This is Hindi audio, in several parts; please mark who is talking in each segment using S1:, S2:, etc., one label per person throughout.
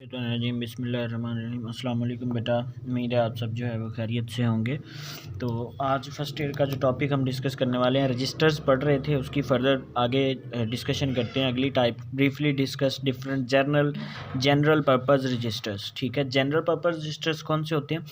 S1: शैतानिर्रजीम बिस्मिल्लाहिर्रहमानिर्रहीम। अस्सलाम वालेकुम बेटा, उम्मीद है आप सब जो है वो खैरियत से होंगे। तो आज फर्स्ट ईयर का जो टॉपिक हम डिस्कस करने वाले हैं, रजिस्टर्स पढ़ रहे थे, उसकी फर्दर आगे डिस्कशन करते हैं। अगली type, briefly discuss different general purpose registers. ठीक है, जनरल पर्पज़ रजिस्टर्स कौन से होते हैं?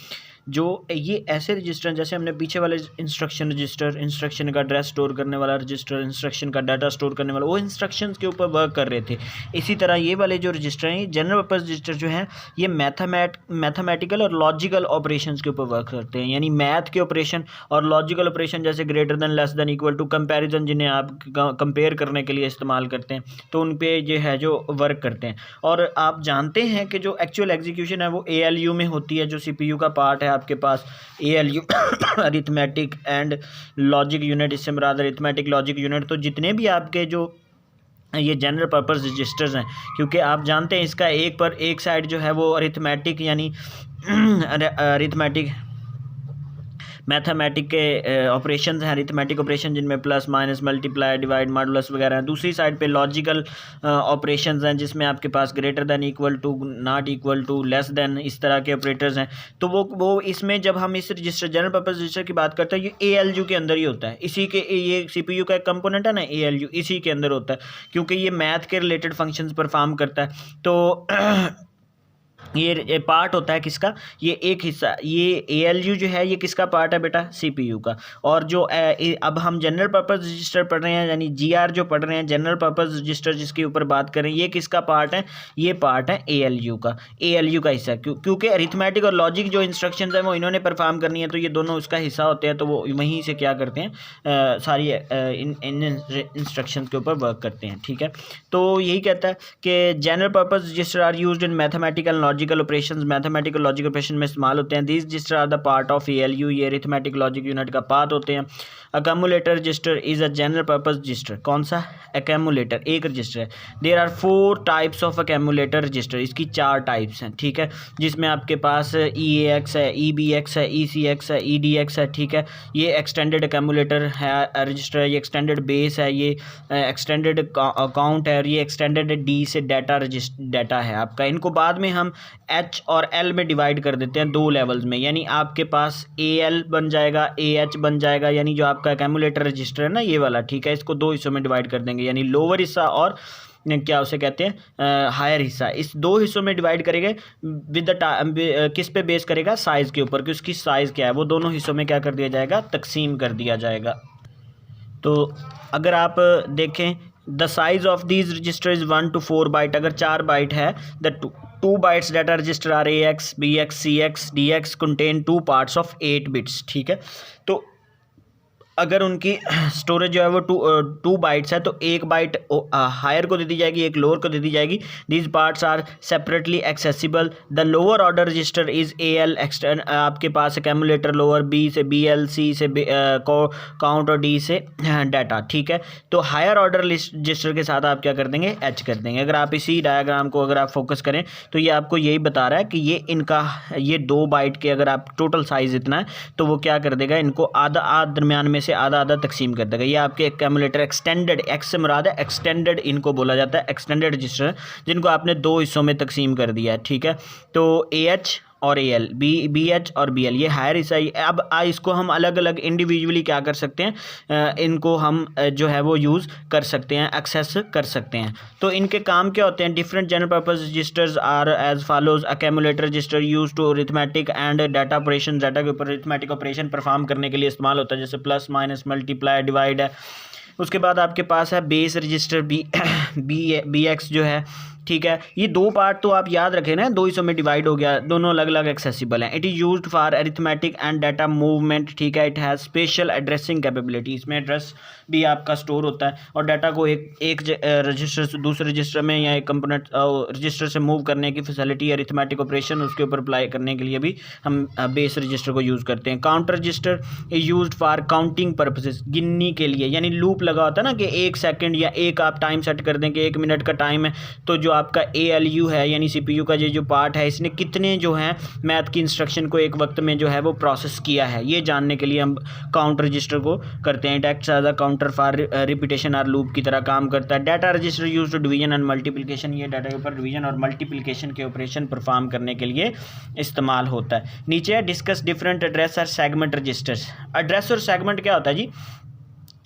S1: जो ये ऐसे रजिस्टर हैं, जैसे हमने पीछे वाले इंस्ट्रक्शन रजिस्टर, इंस्ट्रक्शन का एड्रेस स्टोर करने वाला रजिस्टर, इंस्ट्रक्शन का डाटा स्टोर करने वाला, वो इंस्ट्रक्शंस के ऊपर वर्क कर रहे थे। इसी तरह ये वाले जो रजिस्टर हैं, जनरल पर्पस रजिस्टर जो हैं, ये मैथमेटिकल और लॉजिकल ऑपरेशंस के ऊपर वर्क करते हैं। यानी मैथ के ऑपरेशन और लॉजिकल ऑपरेशन, जैसे greater than, less than, equal to, comparison, जिन्हें आप कंपेयर करने के लिए इस्तेमाल करते हैं, तो उन पे जो है जो वर्क करते हैं। और आप जानते हैं कि जो एक्चुअल एग्जीक्यूशन है वो ALU में होती है, जो CPU का पार्ट है आपके पास। ALU arithmetic and logic unit, इससे मुराद अरिथमेटिक लॉजिक यूनिट। तो जितने भी आपके जो ये जनरल पर्पस रजिस्टर्स हैं, क्योंकि आप जानते हैं इसका एक साइड जो है वो अरिथमेटिक यानी अरिथमेटिक मैथमेटिक के ऑपरेशंस हैं, अरिथमेटिक ऑपरेशन जिनमें plus minus multiply divide modulus वगैरह हैं। दूसरी साइड पे लॉजिकल ऑपरेशंस हैं, जिसमें आपके पास greater than, equal to, not equal to, less than, इस तरह के ऑपरेटर्स हैं। तो वो इसमें जब हम इस रजिस्टर जनरल पर्पस रजिस्टर की बात करते हैं, ये ALU के अंदर ही होता है। इसी के ये CPU का एक कंपोनेंट है ना, ALU, इसी के अंदर होता है, क्योंकि ये मैथ के रिलेटेड फंक्शंस परफॉर्म करता है। तो ये पार्ट होता है किसका? ये एक हिस्सा, ये ALU जो है, ये किसका पार्ट है बेटा? CPU का। और जो अब हम जनरल पर्पस रजिस्टर पढ़ रहे हैं, यानी GR जो पढ़ रहे हैं, जनरल पर्पस रजिस्टर जिसके ऊपर बात करें, ये किसका पार्ट है? ये पार्ट है ALU का, ALU का हिस्सा। क्योंकि अरिथमेटिक और लॉजिक जो इंस्ट्रक्शंस हैं वो इन्होंने परफॉर्म करनी है, तो ये दोनों उसका हिस्सा होते हैं। तो वो वहीं से क्या करते हैं, सारी इन इंस्ट्रक्शंस के ऊपर वर्क करते हैं। ठीक है, तो यही कहता है कि general purpose register are used in mathematical logical operations, mathematical logical operation में इस्तेमाल होते हैं। These register are the part of ALU, ये अरिथमेटिक लॉजिक यूनिट का पार्ट होते हैं। Accumulator register is a general purpose register. कौन सा? अकम्युलेटर एक रजिस्टर है। There are 4 types of accumulator register, इसकी 4 टाइप्स हैं। ठीक है, जिसमें आपके पास EAX है, EBX है, ECX है, EDX है। ठीक है, ये एक्सटेंडेड अकम्युलेटर है रजिस्टर है, ये एक्सटेंडेड बेस है, ये एक्सटेंडेड अकाउंट है, और ये एक्सटेंडेड D से डाटा है आपका। इनको बाद में हम H और L में डिवाइड कर देते हैं, 2 लेवल्स में। यानी आपके पास AL बन जाएगा, AH बन जाएगा, यानी जो आपका अकम्युलेटर रजिस्टर है ना, ये वाला। ठीक है, इसको 2 हिस्सों में डिवाइड कर देंगे, यानी लोअर हिस्सा और क्या उसे कहते हैं, हायर हिस्सा। इस 2 हिस्सों में डिवाइड करेंगे विद द किस पे बेस करेगा? साइज़ के ऊपर, कि उसकी साइज़ क्या है, वो दोनों हिस्सों में क्या कर दिया जाएगा? तकसीम कर दिया जाएगा। तो अगर आप देखें, the size of these register is 1 to 4 byte. अगर 4 बाइट है, the 2 bytes data register are AX, BX, CX, DX contain 2 parts of 8 bits. ठीक है, तो अगर उनकी स्टोरेज जो है वो 2 बाइट्स है, तो 1 बाइट हायर को दे दी जाएगी, एक लोअर को दे दी जाएगी। These parts are separately accessible. The lower order register is AL, extern आपके पास अकम्युलेटर लोअर, B से BL, C से काउंट और D से डाटा। ठीक है, तो हायर ऑर्डर रजिस्टर के साथ आप क्या कर देंगे? H कर देंगे। अगर आप इसी डायग्राम को अगर आप फोकस करें, तो ये आपको यही बता रहा है कि ये इनका, ये 2 बाइट के अगर आप टोटल साइज इतना है, तो वो क्या कर देगा? इनको आधा दरमियान में से आधा तकसीम कर देगा। ये आपके अकम्युलेटर एक्सटेंडेड, एक्स से मुराद है एक्सटेंडेड, इनको बोला जाता है एक्सटेंडेड रजिस्टर, जिनको आपने 2 हिस्सों में तकसीम कर दिया है। ठीक है, तो AH और AL, BH और BL, ये हायर हिस्सा। अब इसको हम अलग अलग इंडिविजुअली क्या कर सकते हैं, इनको हम जो है वो यूज़ कर सकते हैं, एक्सेस कर सकते हैं। तो इनके काम क्या होते हैं? Different general purpose registers are as follows. Accumulator register use to arithmetic and data operation, data के ऊपर अरिथमेटिक ऑपरेशन परफॉर्म करने के लिए इस्तेमाल होता है, जैसे प्लस माइनस मल्टीप्लाई डिवाइड है। उसके बाद आपके पास है बेस रजिस्टर, BX जो है। ठीक है, ये 2 पार्ट तो आप याद रखें ना, 2 हिस्सों में डिवाइड हो गया, दोनों अलग अलग एक्सेसिबल हैं। It is used for arithmetic and data movement. ठीक है, it has special addressing capability, इसमें एड्रेस भी आपका स्टोर होता है, और डाटा को एक रजिस्टर से दूसरे रजिस्टर में या एक कंपोनेंट रजिस्टर से मूव करने की फैसिलिटी, अरिथमेटिक ऑपरेशन उसके ऊपर अप्लाई करने के लिए भी हम बेस रजिस्टर को यूज़ करते हैं। Counter register is used for counting purposes, गिनने के लिए। यानी लूप लगा होता है ना, कि 1 सेकंड या एक आप टाइम सेट कर दें कि 1 मिनट का टाइम है, तो जो आपका ALU है यानी CPU का ये जो पार्ट है इसने कितने जो है मैथ की इंस्ट्रक्शन को एक वक्त में जो है वो प्रोसेस किया है, ये जानने के लिए हम काउंट रजिस्टर को करते हैं। It acts as a counter for repetition और लूप की तरह काम करता है। Data register used to division and multiplication, ये डाटा के ऊपर डिवीजन और मल्टीप्लिकेशन के ऑपरेशन परफॉर्म करने के लिए इस्तेमाल होता है। नीचे है डिस्कस डिफरेंट एड्रेस और सेगमेंट रजिस्टर्स। एड्रेस और सेगमेंट क्या होता है जी?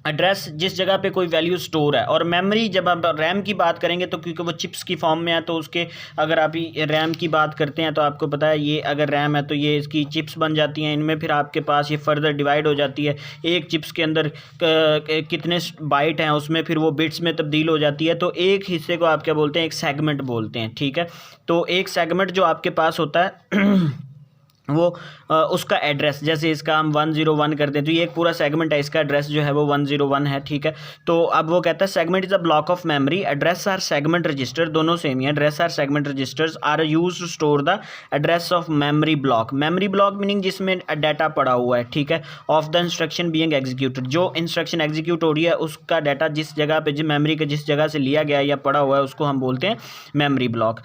S1: एड्रेस जिस जगह पे कोई वैल्यू स्टोर है, और मेमोरी जब आप रैम की बात करेंगे तो क्योंकि वो चिप्स की फॉर्म में है तो उसके अगर आप रैम की बात करते हैं तो आपको पता है ये अगर रैम है तो ये इसकी चिप्स बन जाती हैं, इनमें फिर आपके पास ये फर्दर डिवाइड हो जाती है। एक चिप्स के अंदर कितने बाइट हैं उसमें फिर वो बिट्स में तब्दील हो जाती है, तो एक हिस्से को आप क्या बोलते हैं? एक सेगमेंट बोलते हैं, ठीक है। तो एक सेगमेंट जो आपके पास होता है वो उसका एड्रेस, जैसे इसका हम 101 करते हैं तो ये एक पूरा सेगमेंट है, इसका एड्रेस जो है वो 101 है, ठीक है। तो अब वो कहता है segment is a block of memory, address are segment register, दोनों सेम ही है। Address are segment registers are used to store the address of memory block. Memory block meaning जिसमें डाटा पड़ा हुआ है, ठीक है, of the instruction being executed, जो इंस्ट्रक्शन एग्जीक्यूट हो रही है उसका डाटा जिस जगह पे, जिस मेमोरी के जिस जगह से लिया गया या पड़ा हुआ है उसको हम बोलते हैं मेमोरी ब्लॉक।